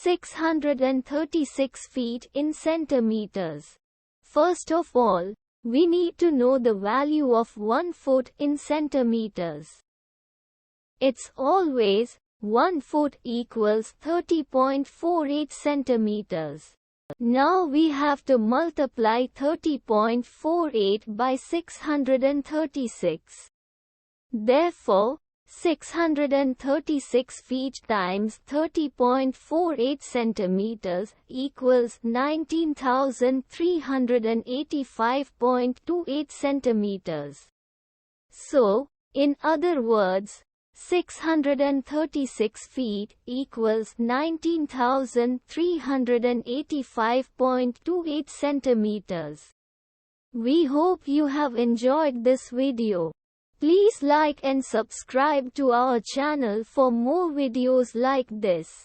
636 feet in centimeters. First of all, we need to know the value of 1 foot in centimeters. It's always 1 foot equals 30.48 centimeters. Now we have to multiply 30.48 by 636. Therefore, 636 feet times 30.48 centimeters equals 19,385.28 centimeters. So, in other words, 636 feet equals 19,385.28 centimeters. We hope you have enjoyed this video. Please like and subscribe to our channel for more videos like this.